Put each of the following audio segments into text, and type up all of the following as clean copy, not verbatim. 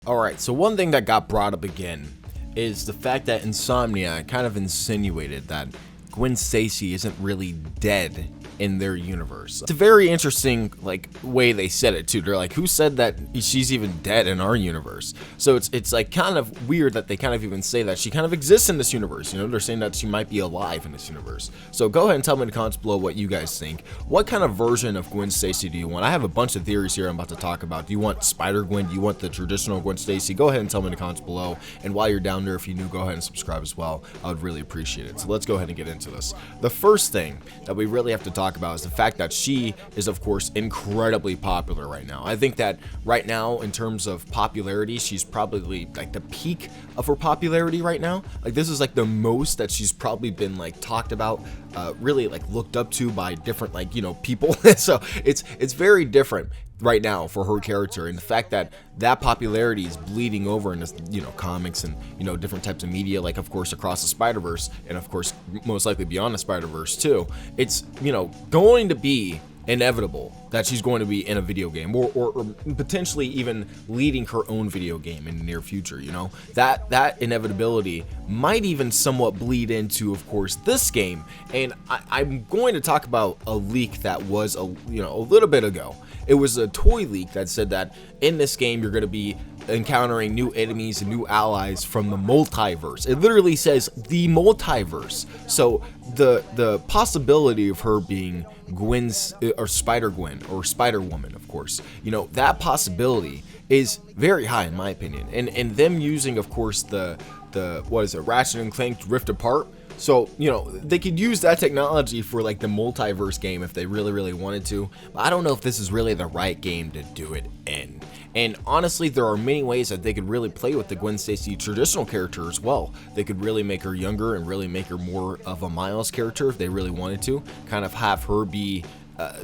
Alright, so one thing that got brought up again is the fact that Insomniac kind of insinuated that Gwen Stacy isn't really dead in their universe. It's a very interesting way they said it too. They're like, who said that she's even dead in our universe? So it's like kind of weird that they kind of even say that she kind of exists in this universe. You know, they're saying that she might be alive in this universe. So go ahead and tell me in the comments below what you guys think. What kind of version of Gwen Stacy do you want? I have a bunch of theories here I'm about to talk about. Do you want Spider-Gwen? Do you want the traditional Gwen Stacy? Go ahead and tell me in the comments below. And while you're down there, if you're new, go ahead and subscribe as well. I would really appreciate it. So let's go ahead and get into this. The first thing that we really have to talk about is the fact that she is, of course, incredibly popular right now. I think that right now, in terms of popularity, she's probably like the peak of her popularity right now. Like, this is like the most that she's probably been talked about, really looked up to by different people. So it's very different right now for her character, and the fact that popularity is bleeding over into comics and different types of media, like of course across the Spider-Verse, and of course most likely beyond the Spider-Verse too. It's going to be inevitable that she's going to be in a video game, or potentially even leading her own video game in the near future. That inevitability might even somewhat bleed into, of course, this game. And I'm going to talk about a leak that was a little bit ago. It was a toy leak that said that in this game you're going to be encountering new enemies and new allies from the multiverse. It literally says the multiverse. So the possibility of her being Gwen's or Spider-Gwen or Spider-Woman, of course, that possibility is very high in my opinion. And them using, of course, the what is it, Ratchet and Clank Rift Apart. So, they could use that technology for the multiverse game if they really wanted to. But I don't know if this is really the right game to do it in. And honestly, there are many ways that they could really play with the Gwen Stacy traditional character as well. They could really make her younger and really make her more of a Miles character if they really wanted to. Kind of have her be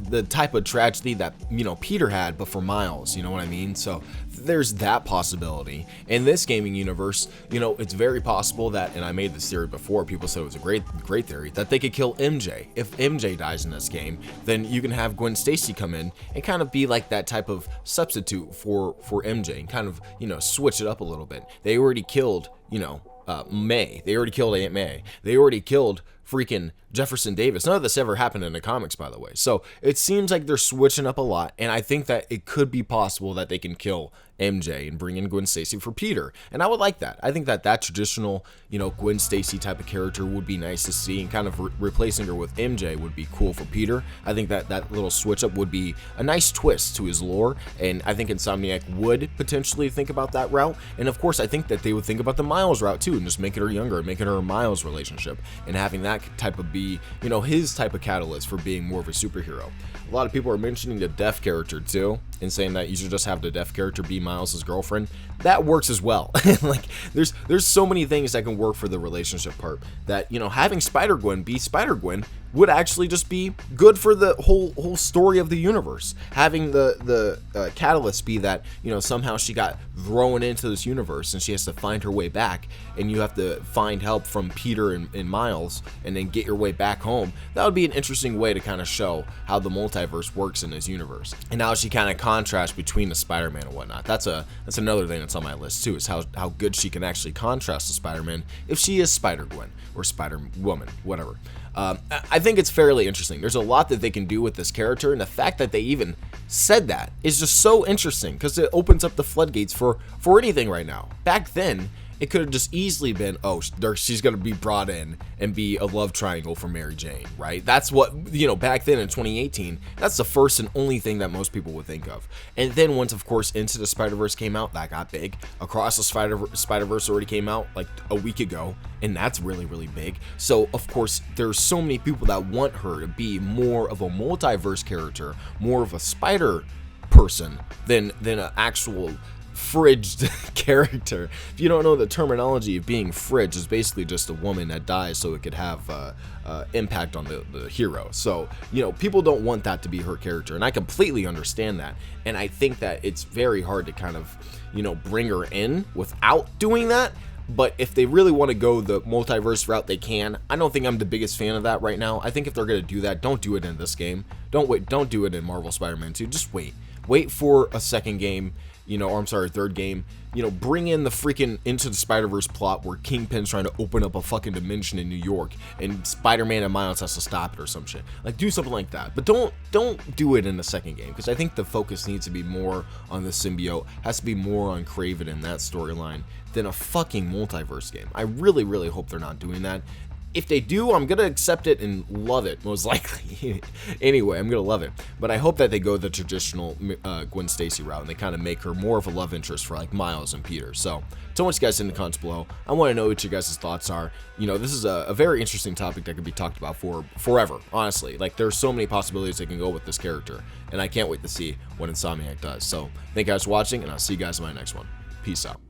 the type of tragedy that Peter had, but for Miles, you know what I mean? So there's that possibility. In this gaming universe, it's very possible that, and I made this theory before, people said it was a great theory, that they could kill MJ. If MJ dies in this game, then you can have Gwen Stacy come in and kind of be like that type of substitute for MJ, and kind of switch it up a little bit. They already killed May. They already killed Aunt May. They already killed freaking Jefferson Davis. None of this ever happened in the comics, by the way. So it seems like they're switching up a lot, and I think that it could be possible that they can kill MJ and bring in Gwen Stacy for Peter, and I would like that. I think that traditional Gwen Stacy type of character would be nice to see, and kind of replacing her with MJ would be cool for Peter. I think that little switch up would be a nice twist to his lore, and I think Insomniac would potentially think about that route. And of course I think that they would think about the Miles route too, and just making her younger, making her a Miles relationship, and having that type of be his type of catalyst for being more of a superhero. A lot of people are mentioning the deaf character too, and saying that you should just have the deaf character be Miles' girlfriend. That works as well. There's so many things that can work for the relationship part, that having Spider-Gwen be Spider-Gwen would actually just be good for the whole story of the universe. Having the catalyst be that somehow she got thrown into this universe and she has to find her way back, and you have to find help from Peter and Miles, and then get your way back home. That would be an interesting way to kind of show how the multiverse works in this universe, and how she kind of contrasts between the Spider-Man and whatnot. That's another thing that's on my list too, is how good she can actually contrast to Spider-Man if she is Spider-Gwen or Spider-Woman, whatever. I think it's fairly interesting. There's a lot that they can do with this character, and the fact that they even said that is just so interesting, because it opens up the floodgates for anything right now. Back then, it could have just easily been, oh, she's going to be brought in and be a love triangle for Mary Jane, right? That's what, back then in 2018, that's the first and only thing that most people would think of. And then once, of course, Into the Spider-Verse came out, that got big. Across the Spider-Verse already came out like a week ago, and that's really big. So, of course, there's so many people that want her to be more of a multiverse character, more of a spider person than an actual fridged character. If you don't know the terminology of being fridged, is basically just a woman that dies so it could have impact on the hero. So people don't want that to be her character, and I completely understand that. And I think that it's very hard to kind of bring her in without doing that. But if they really want to go the multiverse route, they can. I don't think I'm the biggest fan of that right now. I think if they're going to do that, don't do it in this game. Don't do it in Marvel Spider-Man 2. Just wait for a second game or I'm sorry, third game, bring in the freaking Into the Spider-Verse plot where Kingpin's trying to open up a fucking dimension in New York and Spider-Man and Miles has to stop it or some shit. Like, do something like that. But don't do it in the second game, because I think the focus needs to be more on the symbiote, has to be more on Kraven and that storyline than a fucking multiverse game. I really, really hope they're not doing that. If they do, I'm going to accept it and love it, most likely. Anyway, I'm going to love it. But I hope that they go the traditional Gwen Stacy route and they kind of make her more of a love interest for like Miles and Peter. So tell what you guys in the comments below. I want to know what your guys' thoughts are. This is a very interesting topic that could be talked about for forever, honestly. Like, there's so many possibilities they can go with this character, and I can't wait to see what Insomniac does. So thank you guys for watching, and I'll see you guys in my next one. Peace out.